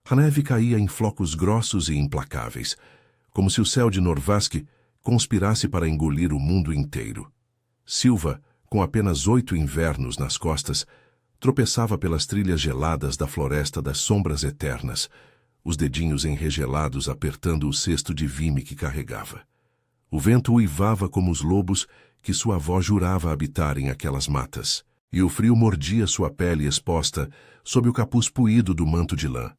A neve caía em flocos grossos e implacáveis, como se o céu de Norvasc conspirasse para engolir o mundo inteiro. Silva, com apenas 8 invernos nas costas, tropeçava pelas trilhas geladas da floresta das sombras eternas, os dedinhos enregelados apertando o cesto de vime que carregava. O vento uivava como os lobos que sua avó jurava habitar em aquelas matas, e o frio mordia sua pele exposta sob o capuz puído do manto de lã.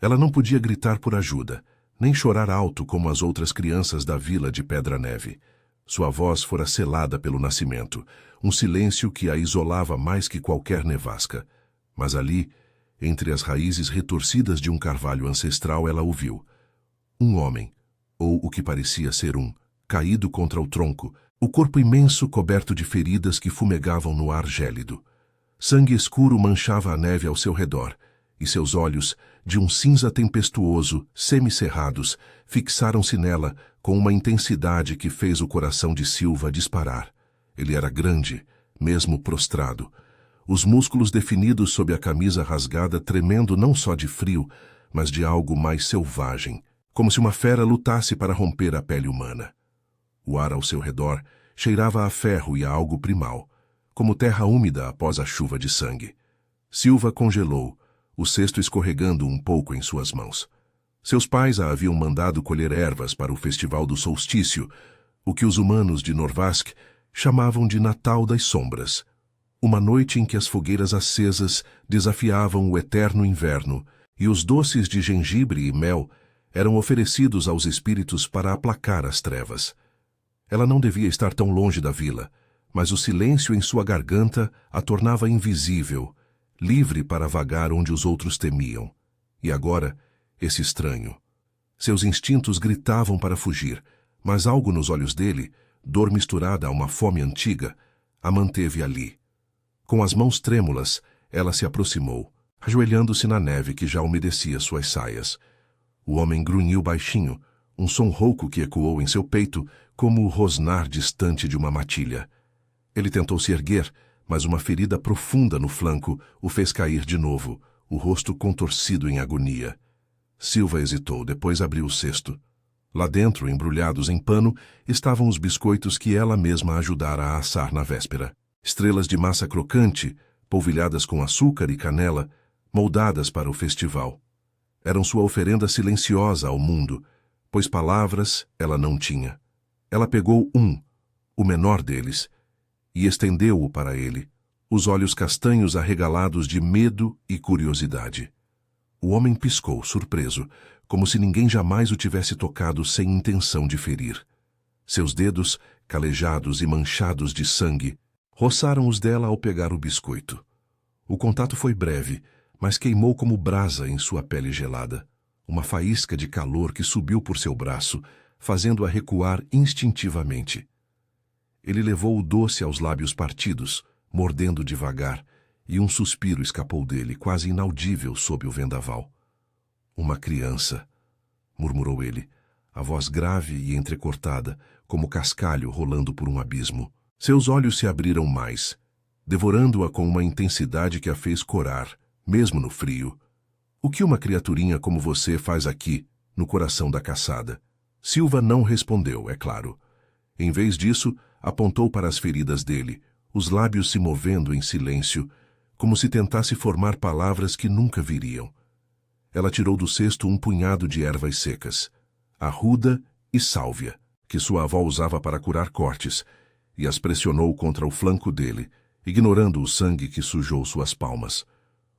Ela não podia gritar por ajuda, nem chorar alto como as outras crianças da vila de Pedra-Neve. Sua voz fora selada pelo nascimento, um silêncio que a isolava mais que qualquer nevasca. Mas ali, entre as raízes retorcidas de um carvalho ancestral, ela ouviu. Um homem, ou o que parecia ser caído contra o tronco, o corpo imenso coberto de feridas que fumegavam no ar gélido. Sangue escuro manchava a neve ao seu redor, e seus olhos, de um cinza tempestuoso, semicerrados, fixaram-se nela com uma intensidade que fez o coração de Silva disparar. Ele era grande, mesmo prostrado, os músculos definidos sob a camisa rasgada tremendo não só de frio, mas de algo mais selvagem, como se uma fera lutasse para romper a pele humana. O ar ao seu redor cheirava a ferro e a algo primal, como terra úmida após a chuva de sangue. Silva congelou, o cesto escorregando um pouco em suas mãos. Seus pais a haviam mandado colher ervas para o festival do solstício, o que os humanos de Norvasc chamavam de Natal das Sombras, uma noite em que as fogueiras acesas desafiavam o eterno inverno e os doces de gengibre e mel eram oferecidos aos espíritos para aplacar as trevas. Ela não devia estar tão longe da vila, mas o silêncio em sua garganta a tornava invisível, livre para vagar onde os outros temiam. E agora, esse estranho. Seus instintos gritavam para fugir, mas algo nos olhos dele, dor misturada a uma fome antiga, a manteve ali. Com as mãos trêmulas, ela se aproximou, ajoelhando-se na neve que já umedecia suas saias. O homem grunhiu baixinho, um som rouco que ecoou em seu peito como o rosnar distante de uma matilha. Ele tentou se erguer, mas uma ferida profunda no flanco o fez cair de novo, o rosto contorcido em agonia. Silva hesitou, depois abriu o cesto. Lá dentro, embrulhados em pano, estavam os biscoitos que ela mesma ajudara a assar na véspera. Estrelas de massa crocante, polvilhadas com açúcar e canela, moldadas para o festival. Eram sua oferenda silenciosa ao mundo, pois palavras ela não tinha. Ela pegou o menor deles, e estendeu-o para ele, os olhos castanhos arregalados de medo e curiosidade. O homem piscou, surpreso, como se ninguém jamais o tivesse tocado sem intenção de ferir. Seus dedos, calejados e manchados de sangue, roçaram os dela ao pegar o biscoito. O contato foi breve, mas queimou como brasa em sua pele gelada, uma faísca de calor que subiu por seu braço, fazendo-a recuar instintivamente. Ele levou o doce aos lábios partidos, mordendo devagar, e um suspiro escapou dele, quase inaudível sob o vendaval. Uma criança, murmurou ele, a voz grave e entrecortada, como cascalho rolando por um abismo. Seus olhos se abriram mais, devorando-a com uma intensidade que a fez corar, mesmo no frio. O que uma criaturinha como você faz aqui, no coração da caçada? Silva não respondeu, é claro. Em vez disso, apontou para as feridas dele, os lábios se movendo em silêncio, como se tentasse formar palavras que nunca viriam. Ela tirou do cesto um punhado de ervas secas, arruda e sálvia, que sua avó usava para curar cortes, e as pressionou contra o flanco dele, ignorando o sangue que sujou suas palmas.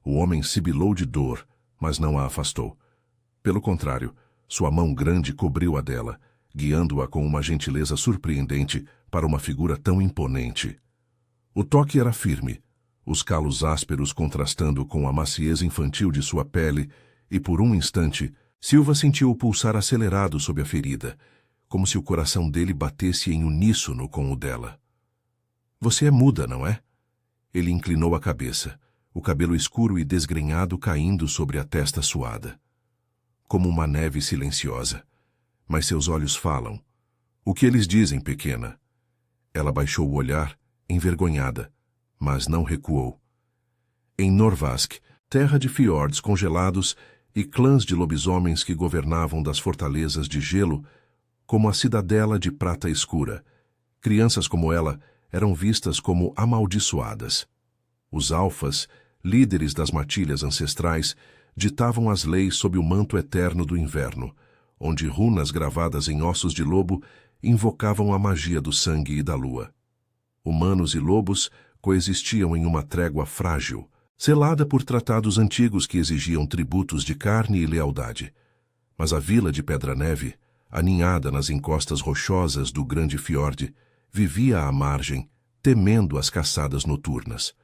O homem sibilou de dor, mas não a afastou. Pelo contrário, sua mão grande cobriu a dela, guiando-a com uma gentileza surpreendente para uma figura tão imponente. O toque era firme, os calos ásperos contrastando com a maciez infantil de sua pele, e por um instante, Silva sentiu o pulsar acelerado sob a ferida, como se o coração dele batesse em uníssono com o dela. Você é muda, não é? Ele inclinou a cabeça, o cabelo escuro e desgrenhado caindo sobre a testa suada. Como uma neve silenciosa. Mas seus olhos falam. O que eles dizem, pequena? Ela baixou o olhar, envergonhada, mas não recuou. Em Norvasc, terra de fiordes congelados, e clãs de lobisomens que governavam das fortalezas de gelo, como a cidadela de prata escura. Crianças como ela eram vistas como amaldiçoadas. Os alfas, líderes das matilhas ancestrais, ditavam as leis sob o manto eterno do inverno, onde runas gravadas em ossos de lobo invocavam a magia do sangue e da lua. Humanos e lobos coexistiam em uma trégua frágil, selada por tratados antigos que exigiam tributos de carne e lealdade. Mas a vila de Pedra-Neve, aninhada nas encostas rochosas do grande fiorde, vivia à margem, temendo as caçadas noturnas.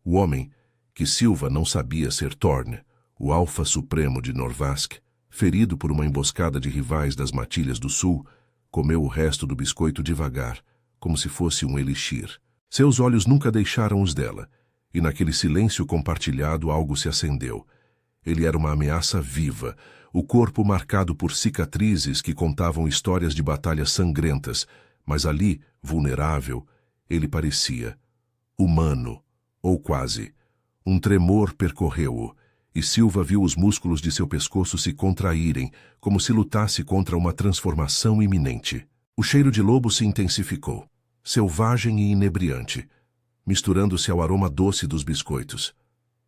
O homem, que Silva não sabia ser Thorn, o alfa supremo de Norvask, ferido por uma emboscada de rivais das matilhas do sul, comeu o resto do biscoito devagar, como se fosse um elixir. Seus olhos nunca deixaram os dela, e naquele silêncio compartilhado algo se acendeu. Ele era uma ameaça viva, o corpo marcado por cicatrizes que contavam histórias de batalhas sangrentas, mas ali, vulnerável, ele parecia humano, ou quase. Um tremor percorreu-o, e Silva viu os músculos de seu pescoço se contraírem, como se lutasse contra uma transformação iminente. O cheiro de lobo se intensificou, selvagem e inebriante, misturando-se ao aroma doce dos biscoitos.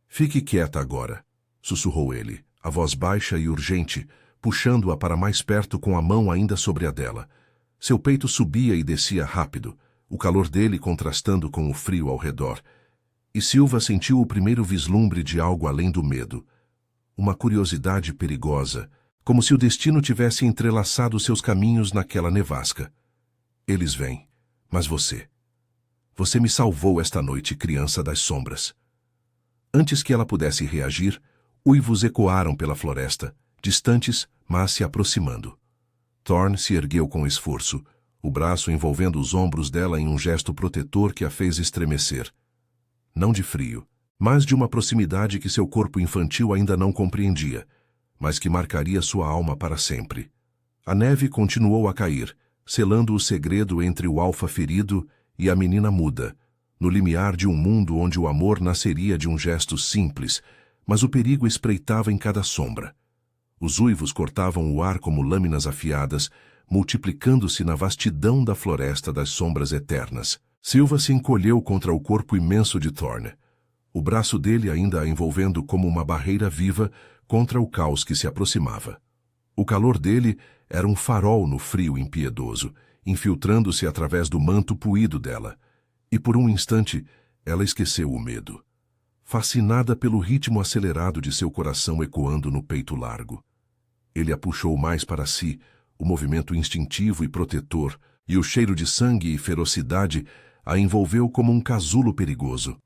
"Fique quieta agora", sussurrou ele, a voz baixa e urgente, puxando-a para mais perto com a mão ainda sobre a dela. Seu peito subia e descia rápido, o calor dele contrastando com o frio ao redor. E Silva sentiu o primeiro vislumbre de algo além do medo. Uma curiosidade perigosa, como se o destino tivesse entrelaçado seus caminhos naquela nevasca. "Eles vêm, mas você... Você me salvou esta noite, criança das sombras." Antes que ela pudesse reagir, uivos ecoaram pela floresta, distantes, mas se aproximando. Thorn se ergueu com esforço, o braço envolvendo os ombros dela em um gesto protetor que a fez estremecer. Não de frio, mas de uma proximidade que seu corpo infantil ainda não compreendia, mas que marcaria sua alma para sempre. A neve continuou a cair, selando o segredo entre o alfa ferido e a menina muda, no limiar de um mundo onde o amor nasceria de um gesto simples, mas o perigo espreitava em cada sombra. Os uivos cortavam o ar como lâminas afiadas, multiplicando-se na vastidão da floresta das sombras eternas. Silva se encolheu contra o corpo imenso de Thorn, o braço dele ainda a envolvendo como uma barreira viva contra o caos que se aproximava. O calor dele era um farol no frio impiedoso, infiltrando-se através do manto puído dela, e por um instante ela esqueceu o medo, fascinada pelo ritmo acelerado de seu coração ecoando no peito largo. Ele a puxou mais para si, o movimento instintivo e protetor, e o cheiro de sangue e ferocidade a envolveu como um casulo perigoso.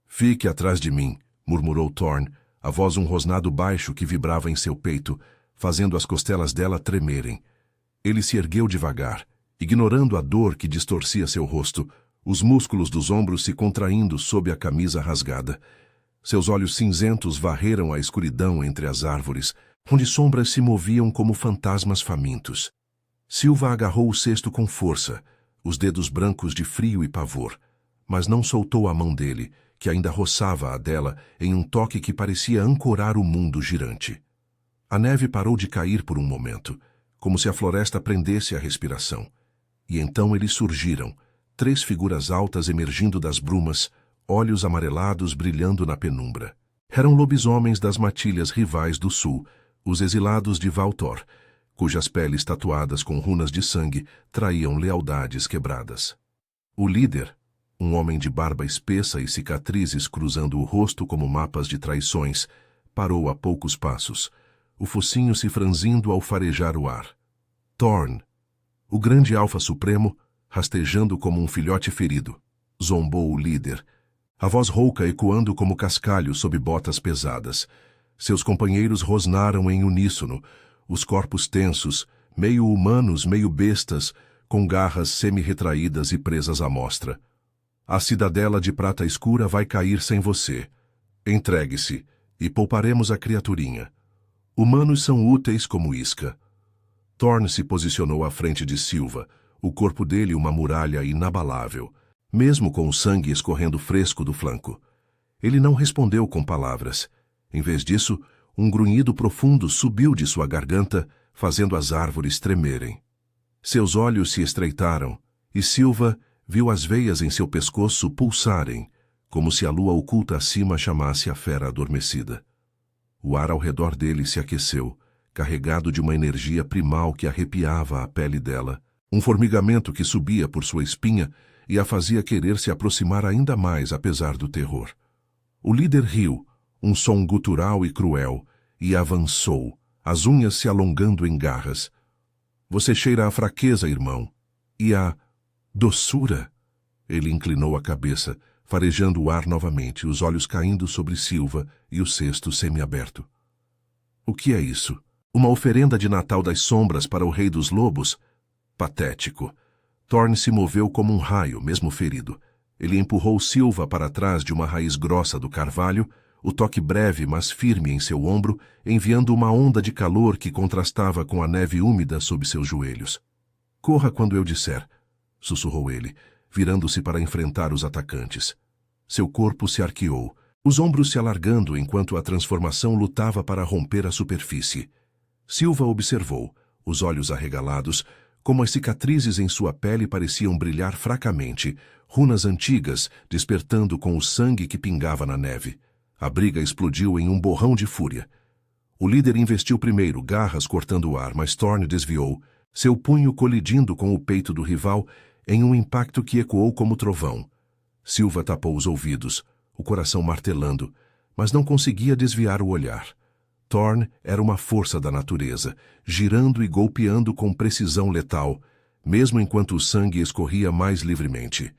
"Fique atrás de mim", murmurou Thorn, a voz um rosnado baixo que vibrava em seu peito, fazendo as costelas dela tremerem. Ele se ergueu devagar, ignorando a dor que distorcia seu rosto, os músculos dos ombros se contraindo sob a camisa rasgada. Seus olhos cinzentos varreram a escuridão entre as árvores, onde sombras se moviam como fantasmas famintos. Silva agarrou o cesto com força, os dedos brancos de frio e pavor, mas não soltou a mão dele, que ainda roçava a dela em um toque que parecia ancorar o mundo girante. A neve parou de cair por um momento, como se a floresta prendesse a respiração. E então eles surgiram, 3 figuras altas emergindo das brumas, olhos amarelados brilhando na penumbra. Eram lobisomens das matilhas rivais do sul, os exilados de Valtor, cujas peles tatuadas com runas de sangue traíam lealdades quebradas. O líder, um homem de barba espessa e cicatrizes cruzando o rosto como mapas de traições, parou a poucos passos, o focinho se franzindo ao farejar o ar. Thorn, o grande alfa supremo, rastejando como um filhote ferido, zombou o líder, a voz rouca ecoando como cascalho sob botas pesadas. Seus companheiros rosnaram em uníssono, os corpos tensos, meio humanos, meio bestas, com garras semi-retraídas e presas à mostra. "A cidadela de prata escura vai cair sem você. Entregue-se, e pouparemos a criaturinha. Humanos são úteis como isca." Thorn se posicionou à frente de Silva, o corpo dele uma muralha inabalável, mesmo com o sangue escorrendo fresco do flanco. Ele não respondeu com palavras. Em vez disso, Um grunhido profundo subiu de sua garganta, fazendo as árvores tremerem. Seus olhos se estreitaram, e Silva viu as veias em seu pescoço pulsarem, como se a lua oculta acima chamasse a fera adormecida. O ar ao redor dele se aqueceu, carregado de uma energia primal que arrepiava a pele dela, um formigamento que subia por sua espinha e a fazia querer se aproximar ainda mais apesar do terror. O líder riu, um som gutural e cruel, e avançou, as unhas se alongando em garras. Você cheira a fraqueza, irmão, e a doçura. Ele inclinou a cabeça, farejando o ar novamente, os olhos caindo sobre Silva e o cesto semiaberto. O que é isso? Uma oferenda de Natal das sombras para o rei dos lobos? Patético. Thorne se moveu como um raio, mesmo ferido. Ele empurrou Silva para trás de uma raiz grossa do carvalho, o toque breve, mas firme em seu ombro, enviando uma onda de calor que contrastava com a neve úmida sob seus joelhos. Corra quando eu disser, sussurrou ele, virando-se para enfrentar os atacantes. Seu corpo se arqueou, os ombros se alargando enquanto a transformação lutava para romper a superfície. Silva observou, os olhos arregalados, como as cicatrizes em sua pele pareciam brilhar fracamente, runas antigas despertando com o sangue que pingava na neve. A briga explodiu em um borrão de fúria. O líder investiu primeiro, garras cortando o ar, mas Thorne desviou, seu punho colidindo com o peito do rival em um impacto que ecoou como trovão. Silva tapou os ouvidos, o coração martelando, mas não conseguia desviar o olhar. Thorne era uma força da natureza, girando e golpeando com precisão letal, mesmo enquanto o sangue escorria mais livremente.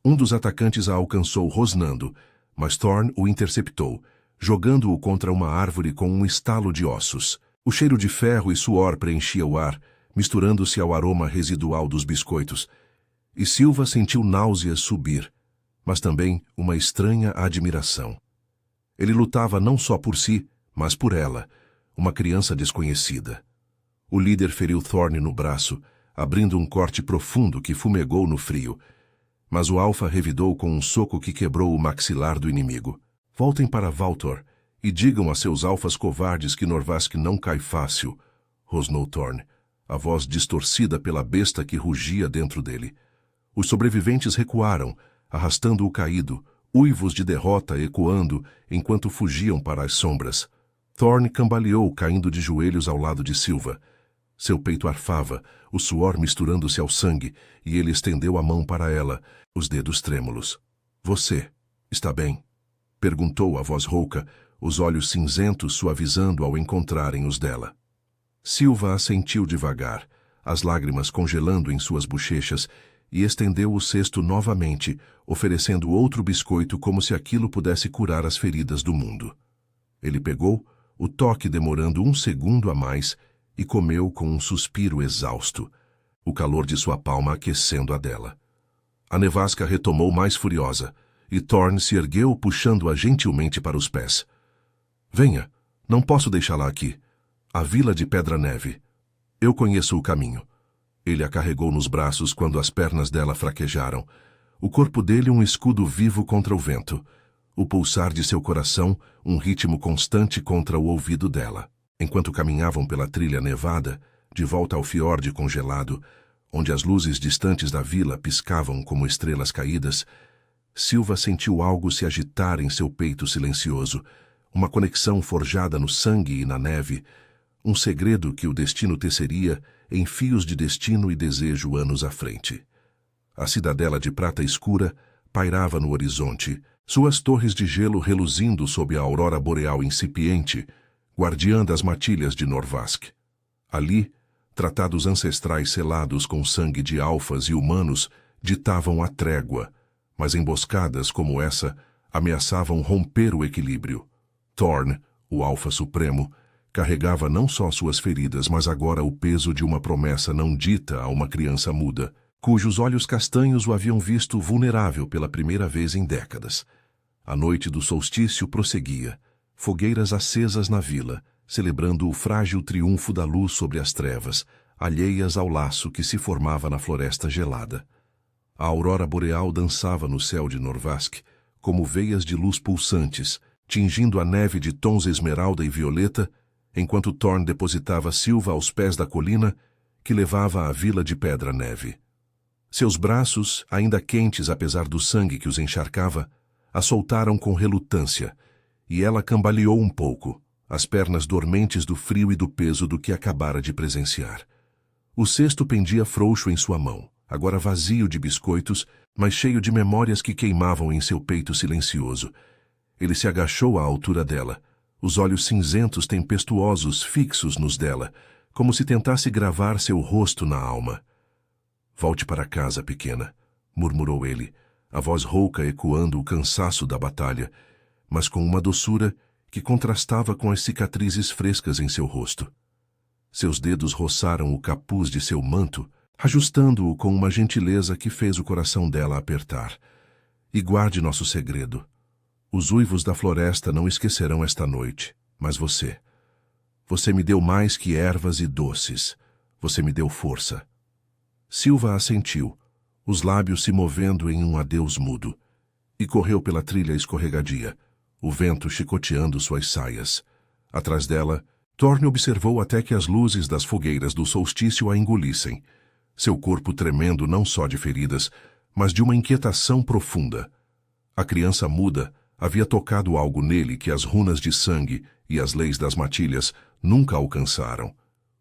Um dos atacantes a alcançou rosnando, mas Thorne o interceptou, jogando-o contra uma árvore com um estalo de ossos. O cheiro de ferro e suor preenchia o ar, misturando-se ao aroma residual dos biscoitos, e Silva sentiu náuseas subir, mas também uma estranha admiração. Ele lutava não só por si, mas por ela, uma criança desconhecida. O líder feriu Thorne no braço, abrindo um corte profundo que fumegou no frio, mas o alfa revidou com um soco que quebrou o maxilar do inimigo. Voltem para Valtor e digam a seus alfas covardes que Norvask não cai fácil, rosnou Thorne, a voz distorcida pela besta que rugia dentro dele. Os sobreviventes recuaram, arrastando o caído, uivos de derrota ecoando enquanto fugiam para as sombras. Thorne cambaleou, caindo de joelhos ao lado de Silva. Seu peito arfava, o suor misturando-se ao sangue, e ele estendeu a mão para ela, os dedos trêmulos. Você está bem? Perguntou a voz rouca, os olhos cinzentos suavizando ao encontrarem os dela. Silva assentiu devagar, as lágrimas congelando em suas bochechas, e estendeu o cesto novamente, oferecendo outro biscoito como se aquilo pudesse curar as feridas do mundo. Ele pegou, o toque demorando um segundo a mais, e comeu com um suspiro exausto, o calor de sua palma aquecendo a dela. A nevasca retomou mais furiosa, e Thorne se ergueu puxando-a gentilmente para os pés. Venha, não posso deixá-la aqui. A vila de Pedra-Neve. Eu conheço o caminho. Ele a carregou nos braços quando as pernas dela fraquejaram, o corpo dele um escudo vivo contra o vento, o pulsar de seu coração um ritmo constante contra o ouvido dela. Enquanto caminhavam pela trilha nevada, de volta ao fiorde congelado, onde as luzes distantes da vila piscavam como estrelas caídas, Silva sentiu algo se agitar em seu peito silencioso, uma conexão forjada no sangue e na neve, um segredo que o destino teceria em fios de destino e desejo anos à frente. A cidadela de prata escura pairava no horizonte, suas torres de gelo reluzindo sob a aurora boreal incipiente, guardiã das matilhas de Norvask. Ali, tratados ancestrais selados com sangue de alfas e humanos ditavam a trégua, mas emboscadas como essa ameaçavam romper o equilíbrio. Thorne, o alfa supremo, carregava não só suas feridas, mas agora o peso de uma promessa não dita a uma criança muda, cujos olhos castanhos o haviam visto vulnerável pela primeira vez em décadas. A noite do solstício prosseguia, fogueiras acesas na vila, celebrando o frágil triunfo da luz sobre as trevas, alheias ao laço que se formava na floresta gelada. A aurora boreal dançava no céu de Norvask, como veias de luz pulsantes, tingindo a neve de tons esmeralda e violeta, enquanto Thorn depositava Silva aos pés da colina que levava à vila de Pedra-Neve. Seus braços, ainda quentes apesar do sangue que os encharcava, a soltaram com relutância, e ela cambaleou um pouco, as pernas dormentes do frio e do peso do que acabara de presenciar. O cesto pendia frouxo em sua mão, agora vazio de biscoitos, mas cheio de memórias que queimavam em seu peito silencioso. Ele se agachou à altura dela, os olhos cinzentos tempestuosos fixos nos dela, como se tentasse gravar seu rosto na alma. «Volte para casa, pequena», murmurou ele, a voz rouca ecoando o cansaço da batalha, mas com uma doçura que contrastava com as cicatrizes frescas em seu rosto. Seus dedos roçaram o capuz de seu manto, ajustando-o com uma gentileza que fez o coração dela apertar. «E guarde nosso segredo. Os uivos da floresta não esquecerão esta noite, mas você. Você me deu mais que ervas e doces. Você me deu força». Silva assentiu, os lábios se movendo em um adeus mudo, e correu pela trilha escorregadia, o vento chicoteando suas saias. Atrás dela, Thorn observou até que as luzes das fogueiras do solstício a engolissem, seu corpo tremendo não só de feridas, mas de uma inquietação profunda. A criança muda havia tocado algo nele que as runas de sangue e as leis das matilhas nunca alcançaram.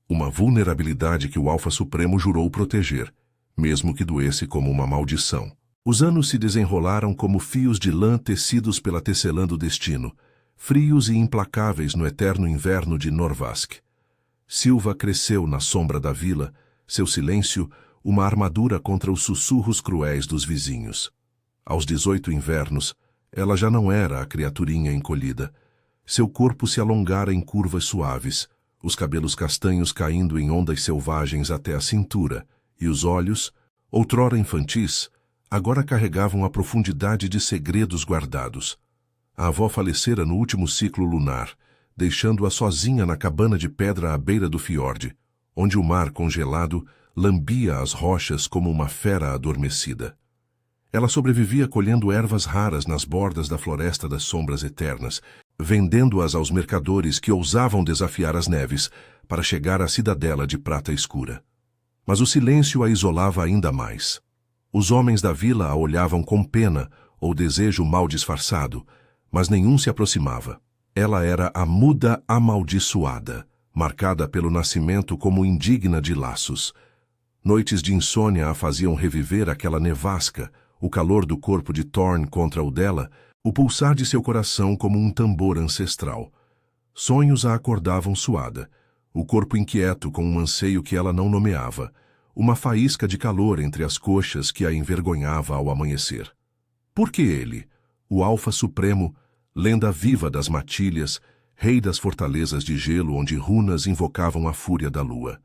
Uma vulnerabilidade que o Alfa Supremo jurou proteger, mesmo que doesse como uma maldição. Os anos se desenrolaram como fios de lã tecidos pela tecelã do destino, frios e implacáveis no eterno inverno de Norvask. Silva cresceu na sombra da vila, seu silêncio, uma armadura contra os sussurros cruéis dos vizinhos. Aos 18 invernos, ela já não era a criaturinha encolhida. Seu corpo se alongara em curvas suaves, os cabelos castanhos caindo em ondas selvagens até a cintura, e os olhos, outrora infantis, agora carregavam a profundidade de segredos guardados. A avó falecera no último ciclo lunar, deixando-a sozinha na cabana de pedra à beira do fiorde, onde o mar congelado lambia as rochas como uma fera adormecida. Ela sobrevivia colhendo ervas raras nas bordas da floresta das sombras eternas, vendendo-as aos mercadores que ousavam desafiar as neves para chegar à cidadela de prata escura. Mas o silêncio a isolava ainda mais. Os homens da vila a olhavam com pena ou desejo mal disfarçado, mas nenhum se aproximava. Ela era a muda amaldiçoada, marcada pelo nascimento como indigna de laços. Noites de insônia a faziam reviver aquela nevasca, o calor do corpo de Thorn contra o dela, o pulsar de seu coração como um tambor ancestral. Sonhos a acordavam suada, o corpo inquieto com um anseio que ela não nomeava, uma faísca de calor entre as coxas que a envergonhava ao amanhecer. Por que ele, o Alfa Supremo, lenda viva das matilhas, rei das fortalezas de gelo onde runas invocavam a fúria da lua?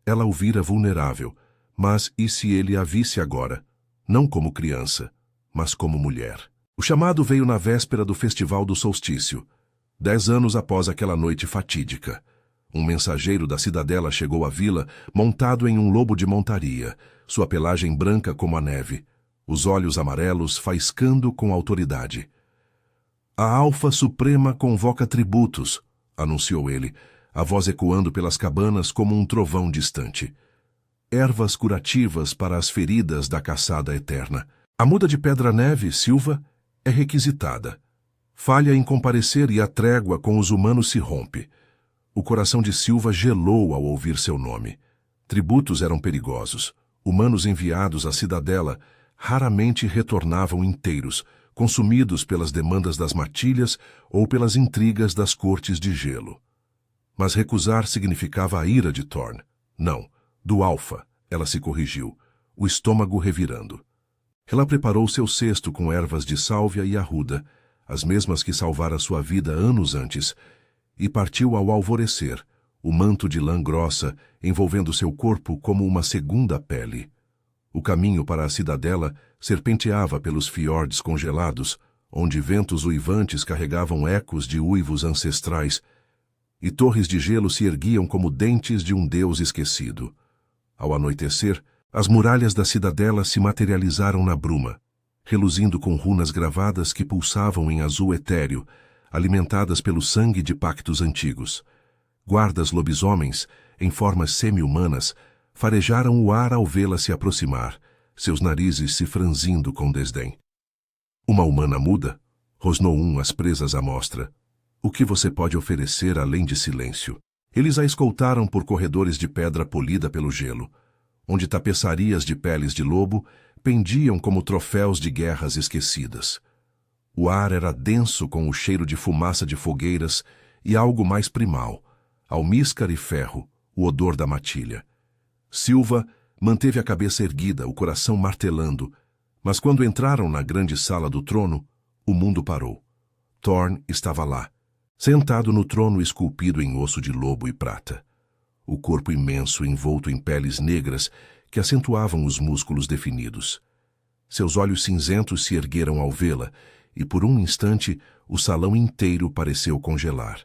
Ela o vira vulnerável, mas e se ele a visse agora, não como criança, mas como mulher? O chamado veio na véspera do Festival do Solstício, 10 anos após aquela noite fatídica. Um mensageiro da cidadela chegou à vila, montado em um lobo de montaria, sua pelagem branca como a neve, os olhos amarelos faiscando com autoridade. «A Alfa Suprema convoca tributos», anunciou ele, a voz ecoando pelas cabanas como um trovão distante. «Ervas curativas para as feridas da caçada eterna. A muda de Pedra-Neve, Silva, é requisitada. Falha em comparecer e a trégua com os humanos se rompe». O coração de Silva gelou ao ouvir seu nome. Tributos eram perigosos. Humanos enviados à cidadela raramente retornavam inteiros, consumidos pelas demandas das matilhas ou pelas intrigas das cortes de gelo. Mas recusar significava a ira de Thorn. Não, do Alfa, ela se corrigiu, o estômago revirando. Ela preparou seu cesto com ervas de sálvia e arruda, as mesmas que salvara sua vida anos antes, e partiu ao alvorecer, o manto de lã grossa envolvendo seu corpo como uma segunda pele. O caminho para a cidadela serpenteava pelos fiordes congelados, onde ventos uivantes carregavam ecos de uivos ancestrais, e torres de gelo se erguiam como dentes de um deus esquecido. Ao anoitecer, as muralhas da cidadela se materializaram na bruma, reluzindo com runas gravadas que pulsavam em azul etéreo, alimentadas pelo sangue de pactos antigos. Guardas lobisomens, em formas semi-humanas, farejaram o ar ao vê-la se aproximar, seus narizes se franzindo com desdém. Uma humana muda? Rosnou um às presas à mostra. O que você pode oferecer além de silêncio? Eles a escoltaram por corredores de pedra polida pelo gelo, onde tapeçarias de peles de lobo pendiam como troféus de guerras esquecidas. O ar era denso com o cheiro de fumaça de fogueiras e algo mais primal, almíscar e ferro, o odor da matilha. Silva manteve a cabeça erguida, o coração martelando, mas quando entraram na grande sala do trono, o mundo parou. Thorne estava lá, sentado no trono esculpido em osso de lobo e prata. O corpo imenso envolto em peles negras que acentuavam os músculos definidos. Seus olhos cinzentos se ergueram ao vê-la, e por um instante o salão inteiro pareceu congelar.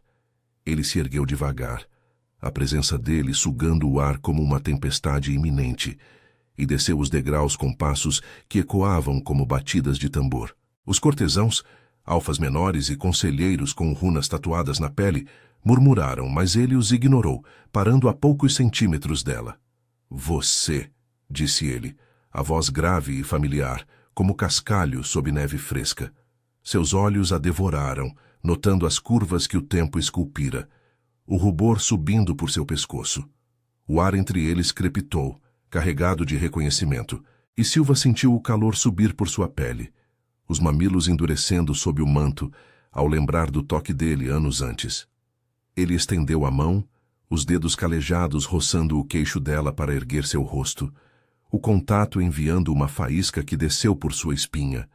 Ele se ergueu devagar, a presença dele sugando o ar como uma tempestade iminente, e desceu os degraus com passos que ecoavam como batidas de tambor. Os cortesãos, alfas menores e conselheiros com runas tatuadas na pele, murmuraram, mas ele os ignorou, parando a poucos centímetros dela. Você, disse ele, a voz grave e familiar, como cascalho sob neve fresca. Seus olhos a devoraram, notando as curvas que o tempo esculpira, o rubor subindo por seu pescoço. O ar entre eles crepitou, carregado de reconhecimento, e Silva sentiu o calor subir por sua pele, os mamilos endurecendo sob o manto, ao lembrar do toque dele anos antes. Ele estendeu a mão, os dedos calejados roçando o queixo dela para erguer seu rosto, o contato enviando uma faísca que desceu por sua espinha,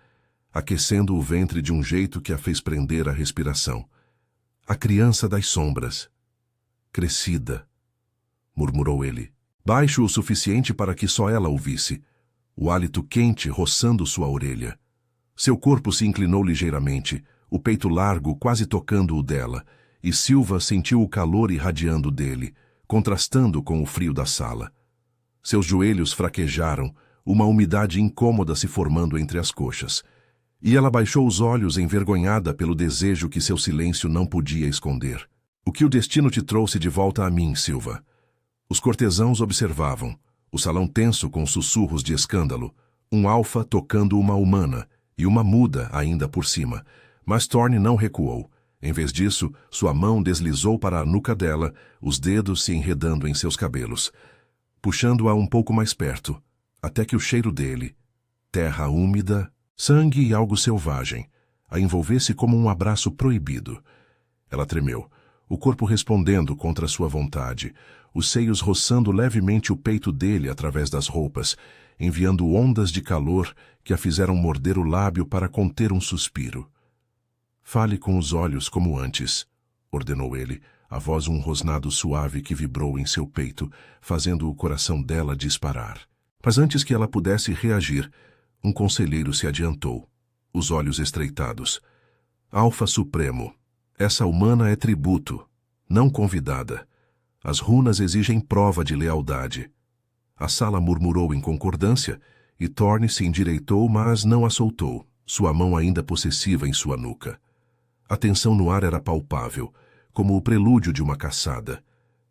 aquecendo o ventre de um jeito que a fez prender a respiração. A criança das sombras. Crescida, murmurou ele, baixo o suficiente para que só ela o visse, o hálito quente roçando sua orelha. Seu corpo se inclinou ligeiramente, o peito largo quase tocando o dela, e Silva sentiu o calor irradiando dele, contrastando com o frio da sala. Seus joelhos fraquejaram, uma umidade incômoda se formando entre as coxas, e ela baixou os olhos envergonhada pelo desejo que seu silêncio não podia esconder. O que o destino te trouxe de volta a mim, Silva? Os cortesãos observavam, o salão tenso com sussurros de escândalo, um alfa tocando uma humana, e uma muda ainda por cima, mas Thorne não recuou. Em vez disso, sua mão deslizou para a nuca dela, os dedos se enredando em seus cabelos, puxando-a um pouco mais perto, até que o cheiro dele, terra úmida, sangue e algo selvagem, a envolvesse como um abraço proibido. Ela tremeu, o corpo respondendo contra sua vontade, os seios roçando levemente o peito dele através das roupas, enviando ondas de calor que a fizeram morder o lábio para conter um suspiro. Fale com os olhos como antes, ordenou ele, a voz um rosnado suave que vibrou em seu peito, fazendo o coração dela disparar. Mas antes que ela pudesse reagir, um conselheiro se adiantou, os olhos estreitados. Alfa Supremo, essa humana é tributo, não convidada. As runas exigem prova de lealdade. A sala murmurou em concordância, e Thorne se endireitou, mas não a soltou, sua mão ainda possessiva em sua nuca. A tensão no ar era palpável, como o prelúdio de uma caçada.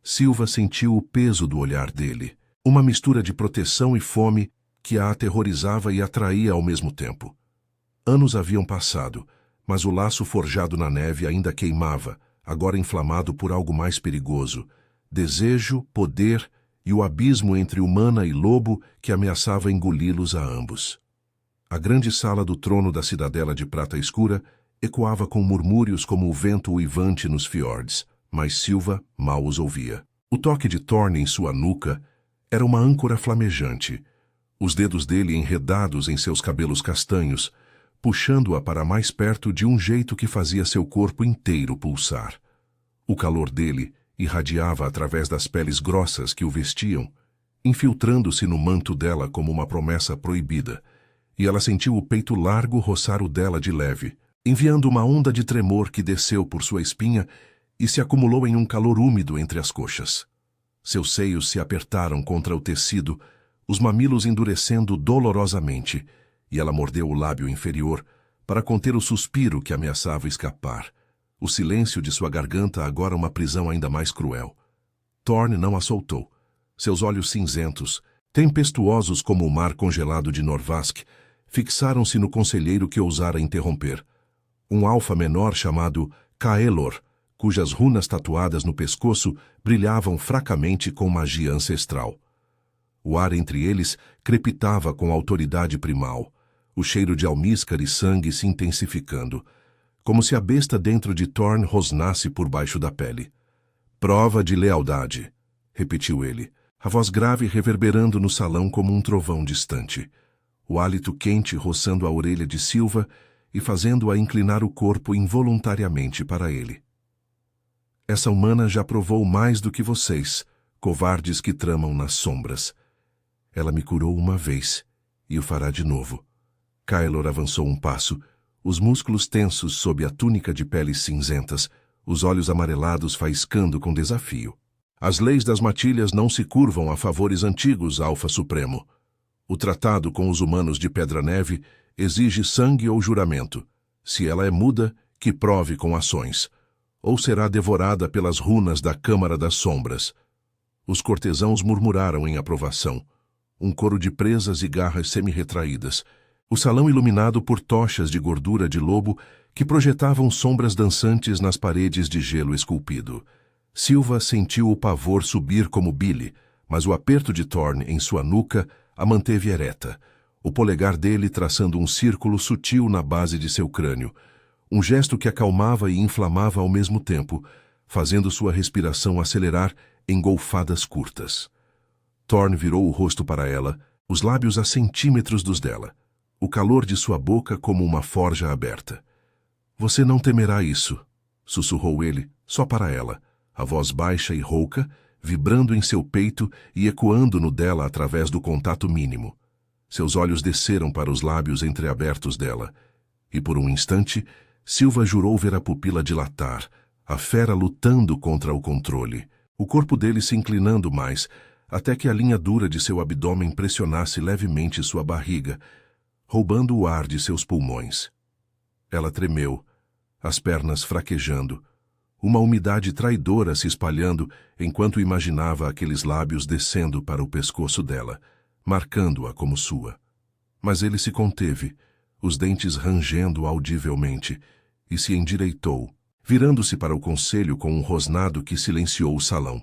Silva sentiu o peso do olhar dele, uma mistura de proteção e fome que a aterrorizava e atraía ao mesmo tempo. Anos haviam passado, mas o laço forjado na neve ainda queimava, agora inflamado por algo mais perigoso, desejo, poder e o abismo entre humana e lobo que ameaçava engoli-los a ambos. A grande sala do trono da cidadela de prata escura ecoava com murmúrios como o vento uivante nos fiordes, mas Silva mal os ouvia. O toque de Thorne em sua nuca era uma âncora flamejante, os dedos dele enredados em seus cabelos castanhos, puxando-a para mais perto de um jeito que fazia seu corpo inteiro pulsar. O calor dele irradiava através das peles grossas que o vestiam, infiltrando-se no manto dela como uma promessa proibida, e ela sentiu o peito largo roçar o dela de leve, enviando uma onda de tremor que desceu por sua espinha e se acumulou em um calor úmido entre as coxas. Seus seios se apertaram contra o tecido, os mamilos endurecendo dolorosamente, e ela mordeu o lábio inferior para conter o suspiro que ameaçava escapar. O silêncio de sua garganta agora uma prisão ainda mais cruel. Thorn não a soltou. Seus olhos cinzentos, tempestuosos como o mar congelado de Norvask, fixaram-se no conselheiro que ousara interromper. Um alfa menor chamado Kaelor, cujas runas tatuadas no pescoço brilhavam fracamente com magia ancestral. O ar entre eles crepitava com autoridade primal, o cheiro de almíscar e sangue se intensificando, como se a besta dentro de Thorn rosnasse por baixo da pele. Prova de lealdade, repetiu ele, a voz grave reverberando no salão como um trovão distante, o hálito quente roçando a orelha de Silva e fazendo-a inclinar o corpo involuntariamente para ele. Essa humana já provou mais do que vocês, covardes que tramam nas sombras. Ela me curou uma vez, e o fará de novo. Kaelor avançou um passo, os músculos tensos sob a túnica de peles cinzentas, os olhos amarelados faiscando com desafio. As leis das matilhas não se curvam a favores antigos, Alfa Supremo. O tratado com os humanos de Pedra-Neve exige sangue ou juramento. Se ela é muda, que prove com ações. Ou será devorada pelas runas da Câmara das Sombras. Os cortesãos murmuraram em aprovação. Um coro de presas e garras semi-retraídas. O salão iluminado por tochas de gordura de lobo que projetavam sombras dançantes nas paredes de gelo esculpido. Silva sentiu o pavor subir como bile, mas o aperto de Thorn em sua nuca a manteve ereta, o polegar dele traçando um círculo sutil na base de seu crânio, um gesto que acalmava e inflamava ao mesmo tempo, fazendo sua respiração acelerar em golfadas curtas. Thorn virou o rosto para ela, os lábios a centímetros dos dela, o calor de sua boca como uma forja aberta. Você não temerá isso, sussurrou ele, só para ela, a voz baixa e rouca, vibrando em seu peito e ecoando no dela através do contato mínimo. Seus olhos desceram para os lábios entreabertos dela, e por um instante, Silva jurou ver a pupila dilatar, a fera lutando contra o controle, o corpo dele se inclinando mais, até que a linha dura de seu abdômen pressionasse levemente sua barriga, roubando o ar de seus pulmões. Ela tremeu, as pernas fraquejando, uma umidade traidora se espalhando enquanto imaginava aqueles lábios descendo para o pescoço dela, marcando-a como sua. Mas ele se conteve, os dentes rangendo audivelmente, e se endireitou, virando-se para o conselho com um rosnado que silenciou o salão.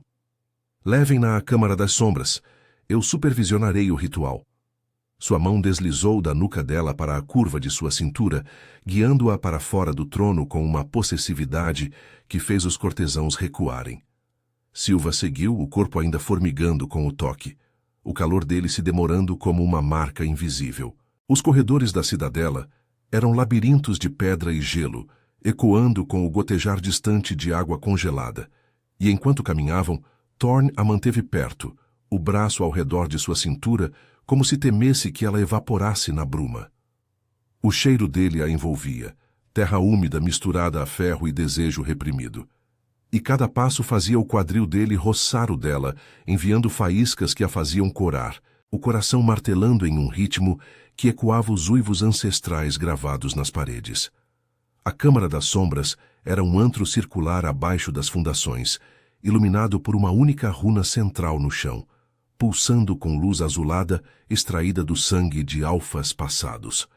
Levem-na à Câmara das Sombras. Eu supervisionarei o ritual. Sua mão deslizou da nuca dela para a curva de sua cintura, guiando-a para fora do trono com uma possessividade que fez os cortesãos recuarem. Silva seguiu, o corpo ainda formigando com o toque, o calor dele se demorando como uma marca invisível. Os corredores da cidadela eram labirintos de pedra e gelo, ecoando com o gotejar distante de água congelada, e enquanto caminhavam, Thorn a manteve perto, o braço ao redor de sua cintura, como se temesse que ela evaporasse na bruma. O cheiro dele a envolvia, terra úmida misturada a ferro e desejo reprimido. E cada passo fazia o quadril dele roçar o dela, enviando faíscas que a faziam corar, o coração martelando em um ritmo que ecoava os uivos ancestrais gravados nas paredes. A Câmara das Sombras era um antro circular abaixo das fundações, iluminado por uma única runa central no chão, pulsando com luz azulada extraída do sangue de alfas passados.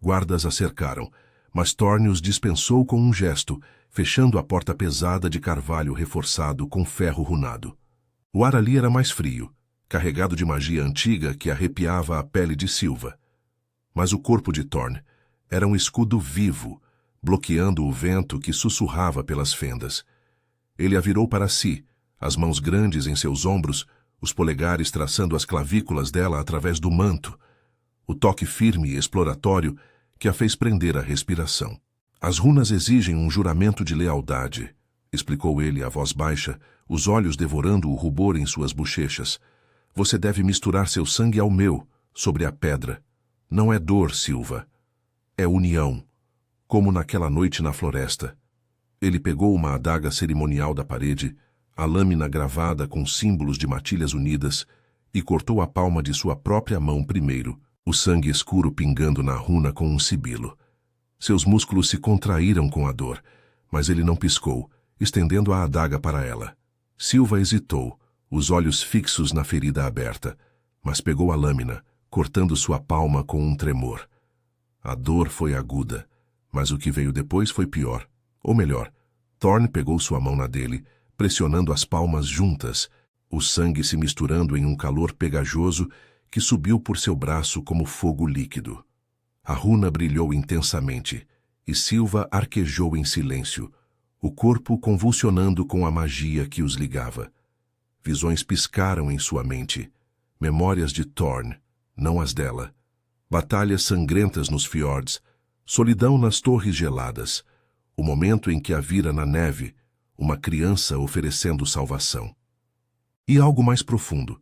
Guardas a cercaram, mas Thorn os dispensou com um gesto, fechando a porta pesada de carvalho reforçado com ferro runado. O ar ali era mais frio, carregado de magia antiga que arrepiava a pele de Silva. Mas o corpo de Thorn era um escudo vivo, bloqueando o vento que sussurrava pelas fendas. Ele a virou para si, as mãos grandes em seus ombros, os polegares traçando as clavículas dela através do manto, o toque firme e exploratório que a fez prender a respiração. As runas exigem um juramento de lealdade, explicou ele a voz baixa, os olhos devorando o rubor em suas bochechas. Você deve misturar seu sangue ao meu, sobre a pedra. Não é dor, Silva. É união, como naquela noite na floresta. Ele pegou uma adaga cerimonial da parede, a lâmina gravada com símbolos de matilhas unidas, e cortou a palma de sua própria mão primeiro, o sangue escuro pingando na runa com um sibilo. Seus músculos se contraíram com a dor, Mas ele não piscou, estendendo a adaga para ela. Silva hesitou, os olhos fixos na ferida aberta, mas pegou a lâmina, cortando sua palma com um tremor. A dor foi aguda, mas o que veio depois foi pior. Ou melhor, Thorne pegou sua mão na dele, pressionando as palmas juntas, o sangue se misturando em um calor pegajoso que subiu por seu braço como fogo líquido. A runa brilhou intensamente, e Silva arquejou em silêncio, o corpo convulsionando com a magia que os ligava. Visões piscaram em sua mente, memórias de Thorne, não as dela. Batalhas sangrentas nos fiordes, solidão nas torres geladas, o momento em que a vira na neve, uma criança oferecendo salvação. E algo mais profundo,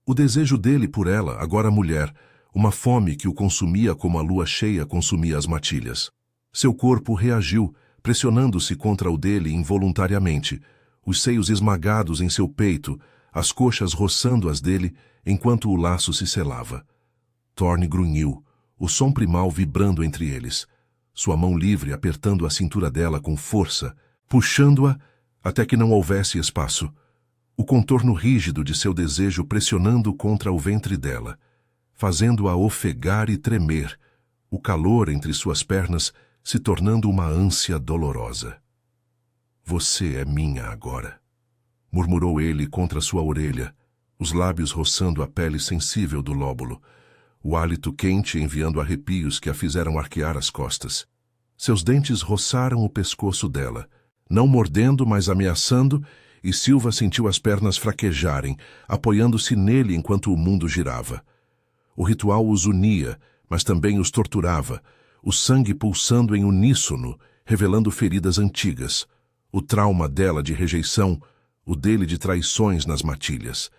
o desejo dele por ela, agora mulher, uma fome que o consumia como a lua cheia consumia as matilhas. Seu corpo reagiu, pressionando-se contra o dele involuntariamente, os seios esmagados em seu peito, as coxas roçando as dele, enquanto o laço se selava. Thorne grunhiu, o som primal vibrando entre eles, sua mão livre apertando a cintura dela com força, puxando-a até que não houvesse espaço. O contorno rígido de seu desejo pressionando contra o ventre dela, fazendo-a ofegar e tremer, o calor entre suas pernas se tornando uma ânsia dolorosa. Você é minha agora, murmurou ele contra sua orelha, os lábios roçando a pele sensível do lóbulo, o hálito quente enviando arrepios que a fizeram arquear as costas. Seus dentes roçaram o pescoço dela, não mordendo, mas ameaçando, e Silva sentiu as pernas fraquejarem, apoiando-se nele enquanto o mundo girava. O ritual os unia, mas também os torturava, o sangue pulsando em uníssono, revelando feridas antigas, o trauma dela de rejeição, o dele de traições nas matilhas.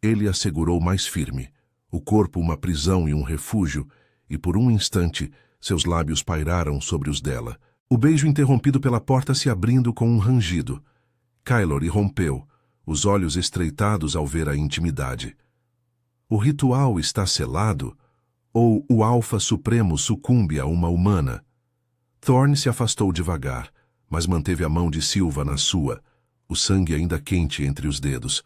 Ele a segurou mais firme, o corpo uma prisão e um refúgio, e por um instante seus lábios pairaram sobre os dela. O beijo interrompido pela porta se abrindo com um rangido. Kylor irrompeu, os olhos estreitados ao ver a intimidade. O ritual está selado? Ou o Alfa Supremo sucumbe a uma humana? Thorne se afastou devagar, mas manteve a mão de Silva na sua, o sangue ainda quente entre os dedos.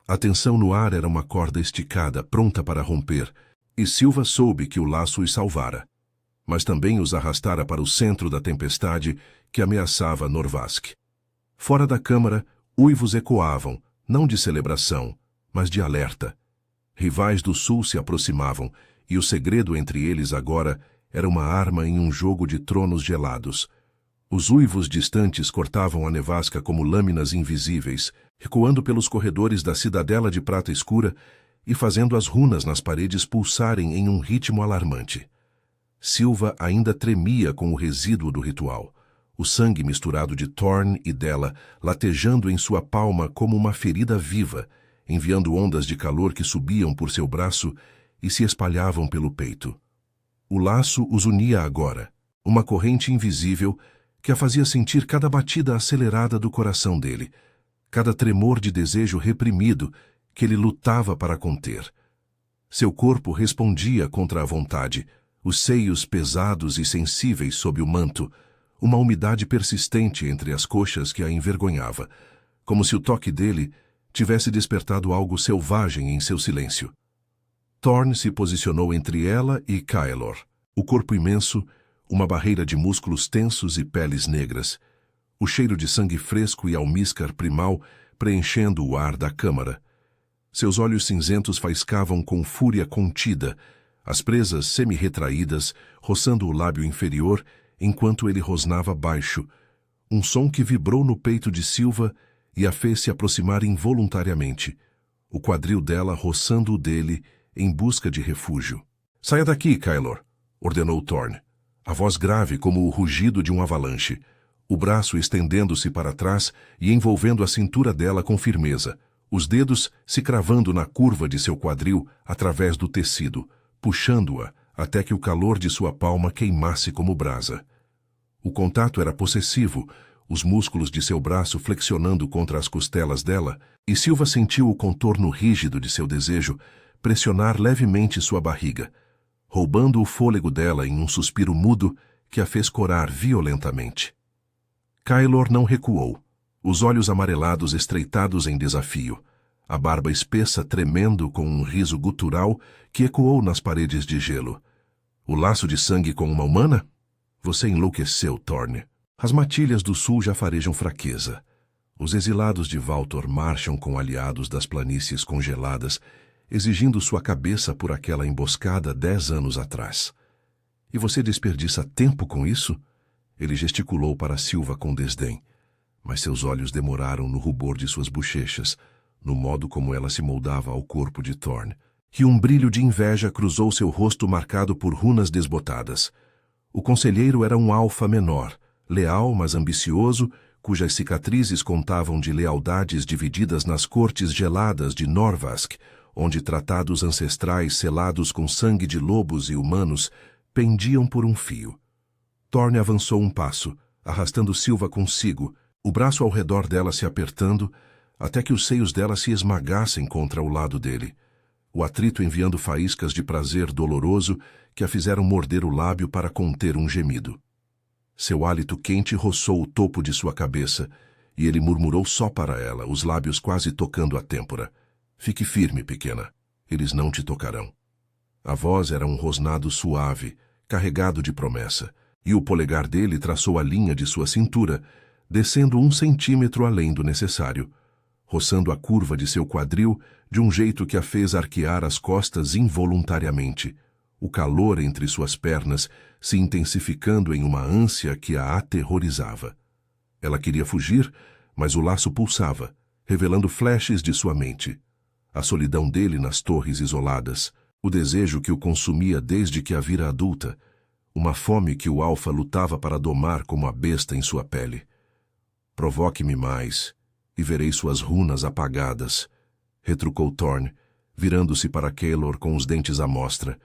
A tensão no ar era uma corda esticada, pronta para romper, e Silva soube que o laço os salvara, mas também os arrastara para o centro da tempestade que ameaçava Norvask. Fora da câmara, uivos ecoavam, não de celebração, mas de alerta. Rivais do sul se aproximavam, e o segredo entre eles agora era uma arma em um jogo de tronos gelados. Os uivos distantes cortavam a nevasca como lâminas invisíveis, recuando pelos corredores da cidadela de prata escura e fazendo as runas nas paredes pulsarem em um ritmo alarmante. Silva ainda tremia com o resíduo do ritual, o sangue misturado de Thorne e dela latejando em sua palma como uma ferida viva, enviando ondas de calor que subiam por seu braço e se espalhavam pelo peito. O laço os unia agora, uma corrente invisível que a fazia sentir cada batida acelerada do coração dele, cada tremor de desejo reprimido que ele lutava para conter. Seu corpo respondia contra a vontade, os seios pesados e sensíveis sob o manto, uma umidade persistente entre as coxas que a envergonhava, como se o toque dele tivesse despertado algo selvagem em seu silêncio. Thorne se posicionou entre ela e Kylor, o corpo imenso, uma barreira de músculos tensos e peles negras, o cheiro de sangue fresco e almíscar primal preenchendo o ar da câmara. Seus olhos cinzentos faiscavam com fúria contida, as presas semi-retraídas roçando o lábio inferior enquanto ele rosnava baixo, um som que vibrou no peito de Silva e a fez se aproximar involuntariamente, o quadril dela roçando o dele em busca de refúgio. "Saia daqui, Kylor", ordenou Thorne, a voz grave como o rugido de um avalanche, o braço estendendo-se para trás e envolvendo a cintura dela com firmeza, os dedos se cravando na curva de seu quadril através do tecido, puxando-a até que o calor de sua palma queimasse como brasa. O contato era possessivo, os músculos de seu braço flexionando contra as costelas dela, e Silva sentiu o contorno rígido de seu desejo pressionar levemente sua barriga, roubando o fôlego dela em um suspiro mudo que a fez corar violentamente. Kaelor não recuou, os olhos amarelados estreitados em desafio, a barba espessa tremendo com um riso gutural que ecoou nas paredes de gelo. O laço de sangue com uma humana? Você enlouqueceu, Thorne. As matilhas do sul já farejam fraqueza. Os exilados de Valtor marcham com aliados das planícies congeladas, exigindo sua cabeça por aquela emboscada 10 anos atrás. E você desperdiça tempo com isso? Ele gesticulou para Silva com desdém, mas seus olhos demoraram no rubor de suas bochechas, no modo como ela se moldava ao corpo de Thorne, e um brilho de inveja cruzou seu rosto marcado por runas desbotadas. O conselheiro era um alfa menor, leal mas ambicioso, cujas cicatrizes contavam de lealdades divididas nas cortes geladas de Norvask, onde tratados ancestrais selados com sangue de lobos e humanos pendiam por um fio. Thorne avançou um passo, arrastando Silva consigo, o braço ao redor dela se apertando, até que os seios dela se esmagassem contra o lado dele, o atrito enviando faíscas de prazer doloroso que a fizeram morder o lábio para conter um gemido. Seu hálito quente roçou o topo de sua cabeça, e ele murmurou só para ela, os lábios quase tocando a têmpora. Fique firme, pequena. Eles não te tocarão. A voz era um rosnado suave, carregado de promessa, e o polegar dele traçou a linha de sua cintura, descendo 1 centímetro além do necessário, roçando a curva de seu quadril de um jeito que a fez arquear as costas involuntariamente, o calor entre suas pernas se intensificando em uma ânsia que a aterrorizava. Ela queria fugir, mas o laço pulsava, revelando flashes de sua mente. A solidão dele nas torres isoladas, o desejo que o consumia desde que a vira adulta, uma fome que o alfa lutava para domar como a besta em sua pele. Provoque-me mais, e verei suas runas apagadas, retrucou Thorne, virando-se para Kaelor com os dentes à mostra,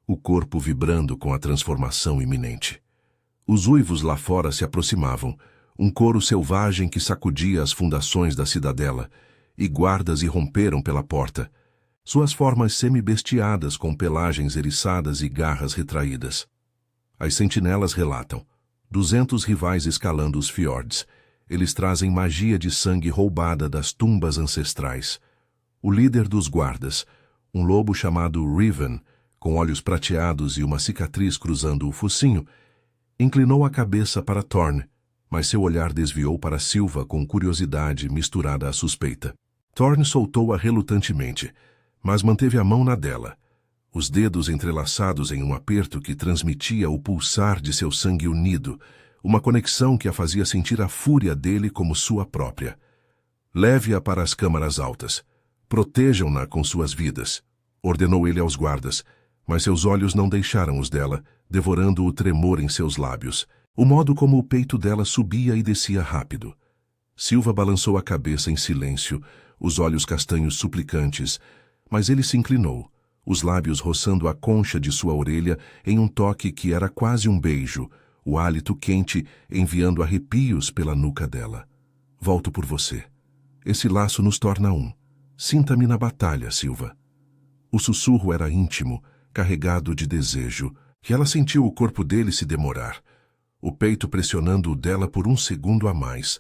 o corpo vibrando com a transformação iminente. Os uivos lá fora se aproximavam, um coro selvagem que sacudia as fundações da cidadela, e guardas irromperam pela porta, suas formas semi-bestiadas com pelagens eriçadas e garras retraídas. As sentinelas relatam, 200 rivais escalando os fiordes. Eles trazem magia de sangue roubada das tumbas ancestrais. O líder dos guardas, um lobo chamado Riven, com olhos prateados e uma cicatriz cruzando o focinho, inclinou a cabeça para Thorne, mas seu olhar desviou para Silva com curiosidade misturada à suspeita. Thorne soltou-a relutantemente, mas manteve a mão na dela, os dedos entrelaçados em um aperto que transmitia o pulsar de seu sangue unido, uma conexão que a fazia sentir a fúria dele como sua própria. Leve-a para as câmaras altas. Protejam-na com suas vidas, ordenou ele aos guardas, mas seus olhos não deixaram os dela, devorando o tremor em seus lábios, o modo como o peito dela subia e descia rápido. Silva balançou a cabeça em silêncio, os olhos castanhos suplicantes, mas ele se inclinou, os lábios roçando a concha de sua orelha em um toque que era quase um beijo, o hálito quente enviando arrepios pela nuca dela. Volto por você. Esse laço nos torna um. Sinta-me na batalha, Silva. O sussurro era íntimo, carregado de desejo, e ela sentiu o corpo dele se demorar, o peito pressionando o dela por 1 segundo a mais,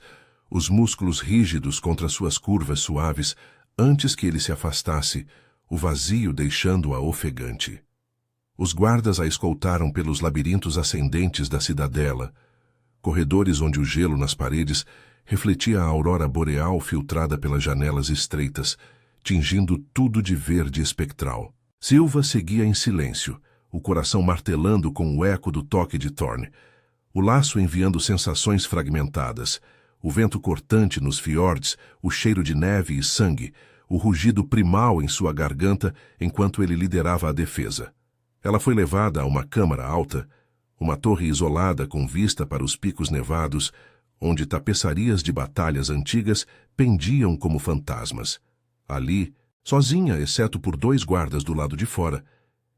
os músculos rígidos contra suas curvas suaves, antes que ele se afastasse, o vazio deixando-a ofegante. Os guardas a escoltaram pelos labirintos ascendentes da cidadela, corredores onde o gelo nas paredes refletia a aurora boreal filtrada pelas janelas estreitas, tingindo tudo de verde espectral. Silva seguia em silêncio, o coração martelando com o eco do toque de Thorne, o laço enviando sensações fragmentadas, o vento cortante nos fiordes, o cheiro de neve e sangue, o rugido primal em sua garganta enquanto ele liderava a defesa. Ela foi levada a uma câmara alta, uma torre isolada com vista para os picos nevados, onde tapeçarias de batalhas antigas pendiam como fantasmas. Ali, sozinha exceto por 2 guardas do lado de fora,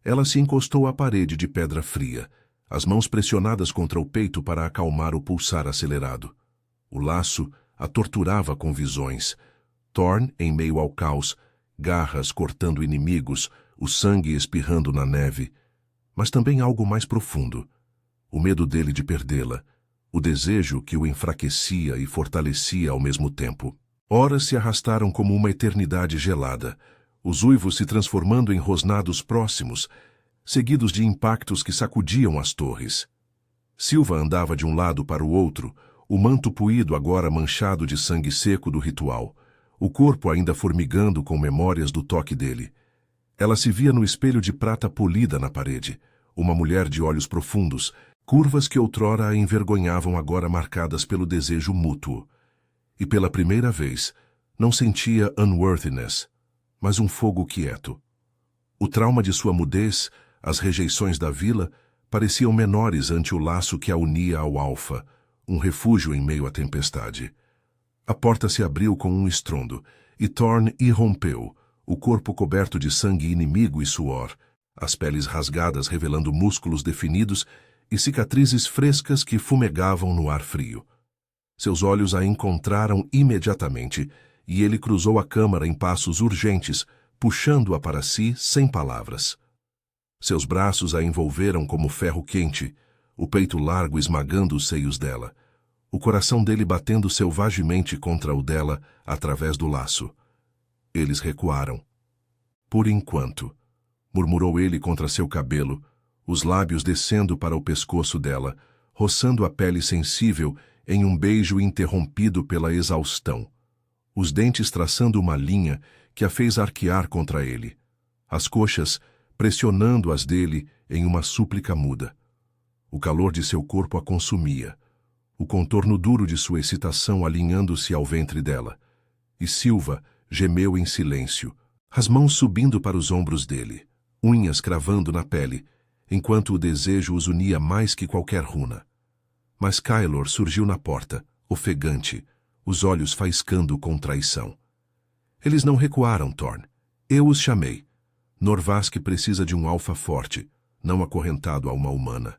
ela se encostou à parede de pedra fria, as mãos pressionadas contra o peito para acalmar o pulsar acelerado. O laço a torturava com visões. Thorne em meio ao caos, garras cortando inimigos, o sangue espirrando na neve, mas também algo mais profundo, o medo dele de perdê-la, o desejo que o enfraquecia e fortalecia ao mesmo tempo. Horas se arrastaram como uma eternidade gelada, os uivos se transformando em rosnados próximos, seguidos de impactos que sacudiam as torres. Silva andava de um lado para o outro, o manto puído agora manchado de sangue seco do ritual, o corpo ainda formigando com memórias do toque dele. Ela se via no espelho de prata polida na parede, uma mulher de olhos profundos, curvas que outrora a envergonhavam agora marcadas pelo desejo mútuo. E pela primeira vez, não sentia unworthiness, mas um fogo quieto. O trauma de sua mudez, as rejeições da vila, pareciam menores ante o laço que a unia ao Alfa, um refúgio em meio à tempestade. A porta se abriu com um estrondo, e Thorn irrompeu, o corpo coberto de sangue inimigo e suor, as peles rasgadas revelando músculos definidos e cicatrizes frescas que fumegavam no ar frio. Seus olhos a encontraram imediatamente, e ele cruzou a câmara em passos urgentes, puxando-a para si sem palavras. Seus braços a envolveram como ferro quente, o peito largo esmagando os seios dela, o coração dele batendo selvagemente contra o dela através do laço. Eles recuaram. Por enquanto, murmurou ele contra seu cabelo, os lábios descendo para o pescoço dela, roçando a pele sensível em um beijo interrompido pela exaustão, os dentes traçando uma linha que a fez arquear contra ele, as coxas pressionando as dele em uma súplica muda. O calor de seu corpo a consumia, o contorno duro de sua excitação alinhando-se ao ventre dela, e Silva gemeu em silêncio, as mãos subindo para os ombros dele, unhas cravando na pele, enquanto o desejo os unia mais que qualquer runa. Mas Kylor surgiu na porta, ofegante, os olhos faiscando com traição. Eles não recuaram, Thorn. Eu os chamei. Norvasc precisa de um alfa forte, não acorrentado a uma humana.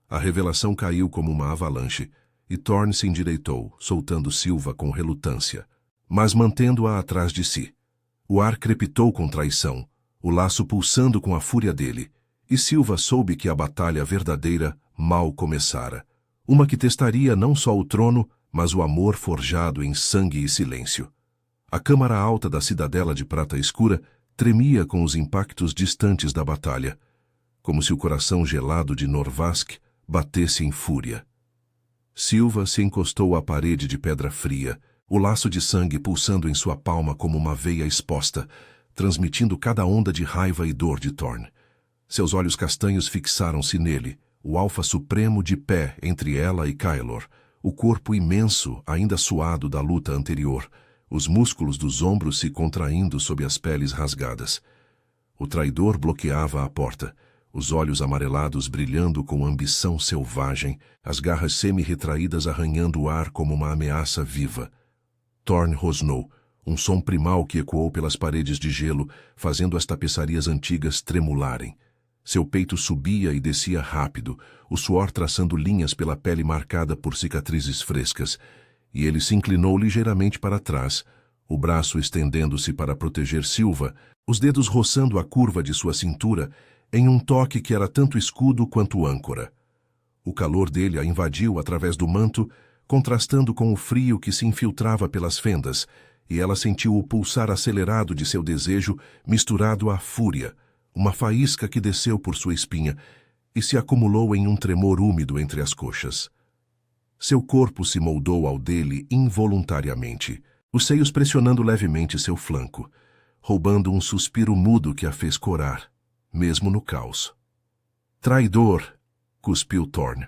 A revelação caiu como uma avalanche, e Thorn se endireitou, soltando Silva com relutância, mas mantendo-a atrás de si. O ar crepitou com traição, o laço pulsando com a fúria dele, e Silva soube que a batalha verdadeira mal começara, uma que testaria não só o trono, mas o amor forjado em sangue e silêncio. A câmara alta da cidadela de prata escura tremia com os impactos distantes da batalha, como se o coração gelado de Norvasc batesse em fúria. Silva se encostou à parede de pedra fria, o laço de sangue pulsando em sua palma como uma veia exposta, transmitindo cada onda de raiva e dor de Thorn. Seus olhos castanhos fixaram-se nele, o alfa supremo de pé entre ela e Kylor, o corpo imenso, ainda suado da luta anterior, os músculos dos ombros se contraindo sob as peles rasgadas. O traidor bloqueava a porta, os olhos amarelados brilhando com ambição selvagem, as garras semi-retraídas arranhando o ar como uma ameaça viva. Thorn rosnou, um som primal que ecoou pelas paredes de gelo, fazendo as tapeçarias antigas tremularem. Seu peito subia e descia rápido, o suor traçando linhas pela pele marcada por cicatrizes frescas, e ele se inclinou ligeiramente para trás, o braço estendendo-se para proteger Silva, os dedos roçando a curva de sua cintura, em um toque que era tanto escudo quanto âncora. O calor dele a invadiu através do manto, contrastando com o frio que se infiltrava pelas fendas, e ela sentiu o pulsar acelerado de seu desejo misturado à fúria, uma faísca que desceu por sua espinha e se acumulou em um tremor úmido entre as coxas. Seu corpo se moldou ao dele involuntariamente, os seios pressionando levemente seu flanco, roubando um suspiro mudo que a fez corar, mesmo no caos. Traidor! Cuspiu Thorn,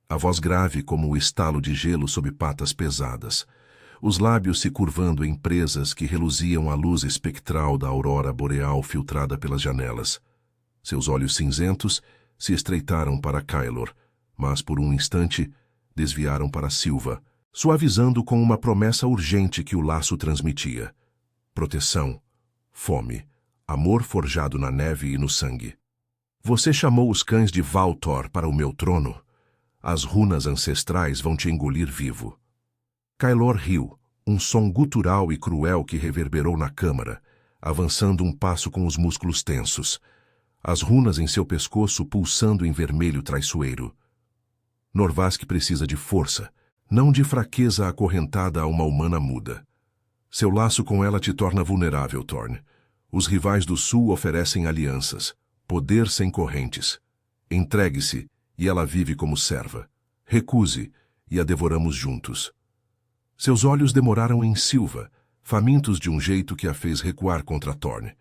a voz grave como o estalo de gelo sob patas pesadas, os lábios se curvando em presas que reluziam à luz espectral da aurora boreal filtrada pelas janelas. Seus olhos cinzentos se estreitaram para Kylor, mas por um instante desviaram para Silva, suavizando com uma promessa urgente que o laço transmitia. Proteção, fome, amor forjado na neve e no sangue. Você chamou os cães de Valtor para o meu trono? As runas ancestrais vão te engolir vivo. Kylor riu, um som gutural e cruel que reverberou na câmara, avançando um passo com os músculos tensos, as runas em seu pescoço pulsando em vermelho traiçoeiro. Norvasc precisa de força, não de fraqueza acorrentada a uma humana muda. Seu laço com ela te torna vulnerável, Thorne. Os rivais do Sul oferecem alianças, poder sem correntes. Entregue-se, e ela vive como serva. Recuse, e a devoramos juntos. Seus olhos demoraram em Silva, famintos de um jeito que a fez recuar contra Thorne.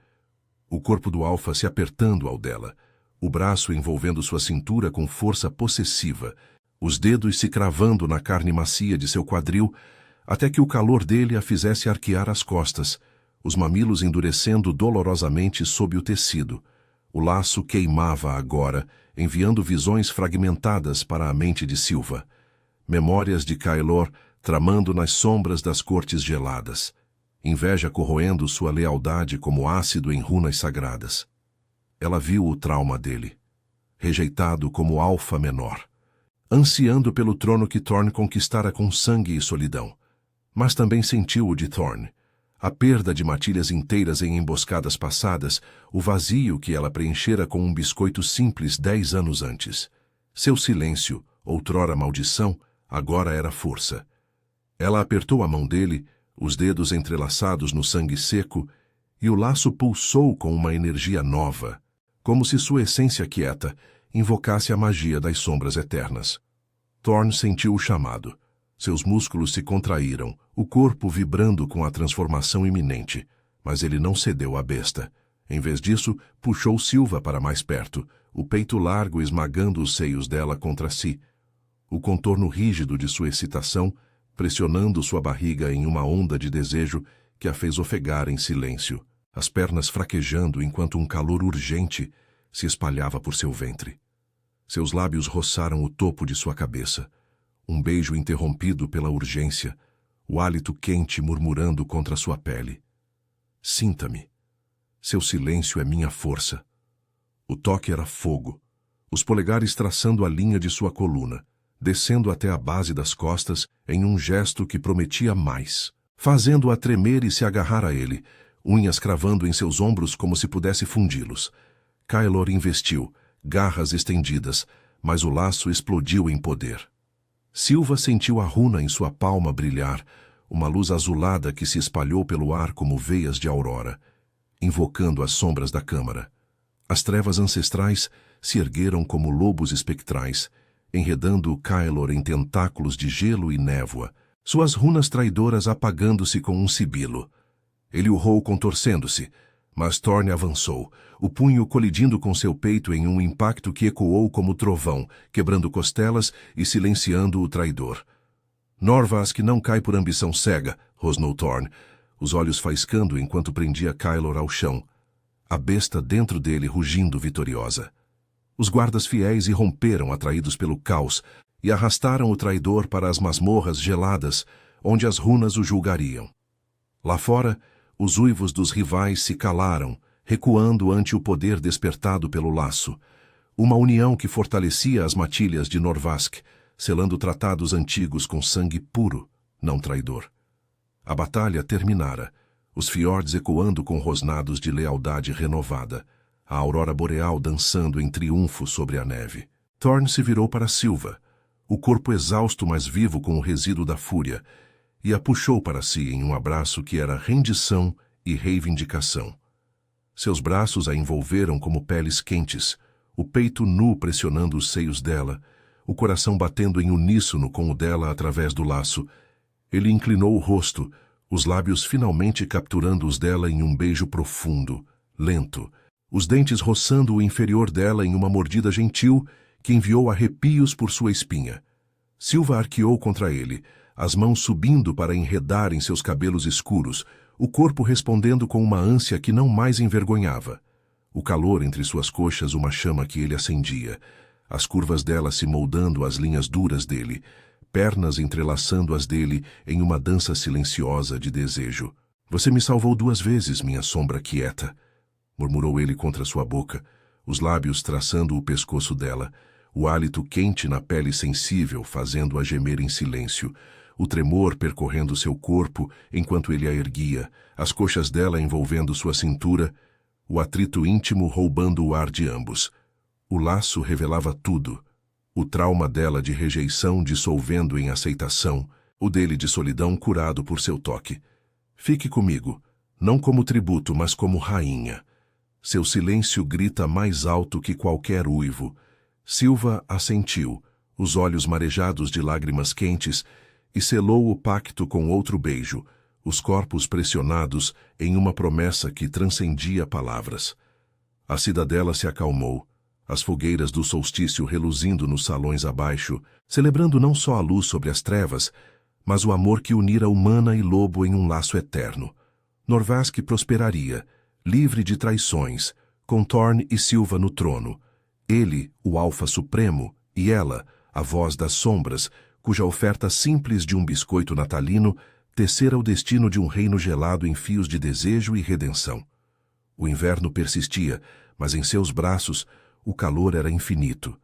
O corpo do Alfa se apertando ao dela, o braço envolvendo sua cintura com força possessiva, os dedos se cravando na carne macia de seu quadril, até que o calor dele a fizesse arquear as costas, os mamilos endurecendo dolorosamente sob o tecido. O laço queimava agora, enviando visões fragmentadas para a mente de Silva. Memórias de Caelor tramando nas sombras das cortes geladas. Inveja corroendo sua lealdade como ácido em runas sagradas. Ela viu o trauma dele. Rejeitado como alfa menor. Ansiando pelo trono que Thorne conquistara com sangue e solidão. Mas também sentiu o de Thorne. A perda de matilhas inteiras em emboscadas passadas, o vazio que ela preenchera com um biscoito simples 10 anos antes. Seu silêncio, outrora maldição, agora era força. Ela apertou a mão dele, os dedos entrelaçados no sangue seco, e o laço pulsou com uma energia nova, como se sua essência quieta invocasse a magia das sombras eternas. Thorne sentiu o chamado. Seus músculos se contraíram, o corpo vibrando com a transformação iminente, mas ele não cedeu à besta. Em vez disso, puxou Silva para mais perto, o peito largo esmagando os seios dela contra si. O contorno rígido de sua excitação, pressionando sua barriga em uma onda de desejo que a fez ofegar em silêncio, as pernas fraquejando enquanto um calor urgente se espalhava por seu ventre. Seus lábios roçaram o topo de sua cabeça. Um beijo interrompido pela urgência, o hálito quente murmurando contra sua pele. Sinta-me. Seu silêncio é minha força. O toque era fogo, os polegares traçando a linha de sua coluna, descendo até a base das costas em um gesto que prometia mais, fazendo-a tremer e se agarrar a ele, unhas cravando em seus ombros como se pudesse fundi-los. Caelor investiu, garras estendidas, mas o laço explodiu em poder. Silva sentiu a runa em sua palma brilhar, uma luz azulada que se espalhou pelo ar como veias de aurora, invocando as sombras da câmara. As trevas ancestrais se ergueram como lobos espectrais, enredando Caelor em tentáculos de gelo e névoa, suas runas traidoras apagando-se com um sibilo. Ele urrou contorcendo-se, mas Thorne avançou, o punho colidindo com seu peito em um impacto que ecoou como trovão, quebrando costelas e silenciando o traidor. Norvasc não cai por ambição cega, rosnou Thorne, os olhos faiscando enquanto prendia Caelor ao chão, a besta dentro dele rugindo vitoriosa. Os guardas fiéis irromperam atraídos pelo caos e arrastaram o traidor para as masmorras geladas, onde as runas o julgariam. Lá fora, os uivos dos rivais se calaram, recuando ante o poder despertado pelo laço, uma união que fortalecia as matilhas de Norvasc, selando tratados antigos com sangue puro, não traidor. A batalha terminara, os fiordes ecoando com rosnados de lealdade renovada, a aurora boreal dançando em triunfo sobre a neve. Thorne se virou para Silva, o corpo exausto mas vivo com o resíduo da fúria, e a puxou para si em um abraço que era rendição e reivindicação. Seus braços a envolveram como peles quentes, o peito nu pressionando os seios dela, o coração batendo em uníssono com o dela através do laço. Ele inclinou o rosto, os lábios finalmente capturando os dela em um beijo profundo, lento, os dentes roçando o inferior dela em uma mordida gentil que enviou arrepios por sua espinha. Silva arqueou contra ele, as mãos subindo para enredar em seus cabelos escuros, o corpo respondendo com uma ânsia que não mais envergonhava. O calor entre suas coxas uma chama que ele acendia, as curvas dela se moldando às linhas duras dele, pernas entrelaçando as dele em uma dança silenciosa de desejo. Você me salvou 2 vezes, minha sombra quieta, murmurou ele contra sua boca, os lábios traçando o pescoço dela, o hálito quente na pele sensível fazendo-a gemer em silêncio, o tremor percorrendo seu corpo enquanto ele a erguia, as coxas dela envolvendo sua cintura, o atrito íntimo roubando o ar de ambos. O laço revelava tudo, o trauma dela de rejeição dissolvendo em aceitação, o dele de solidão curado por seu toque. Fique comigo, não como tributo, mas como rainha. Seu silêncio grita mais alto que qualquer uivo. Silva assentiu, os olhos marejados de lágrimas quentes, e selou o pacto com outro beijo, os corpos pressionados em uma promessa que transcendia palavras. A cidadela se acalmou, as fogueiras do solstício reluzindo nos salões abaixo, celebrando não só a luz sobre as trevas, mas o amor que unira humana e lobo em um laço eterno. Norvasc prosperaria, livre de traições, com Thorne e Silva no trono. Ele, o Alfa Supremo, e ela, a voz das sombras, cuja oferta simples de um biscoito natalino tecera o destino de um reino gelado em fios de desejo e redenção. O inverno persistia, mas em seus braços o calor era infinito.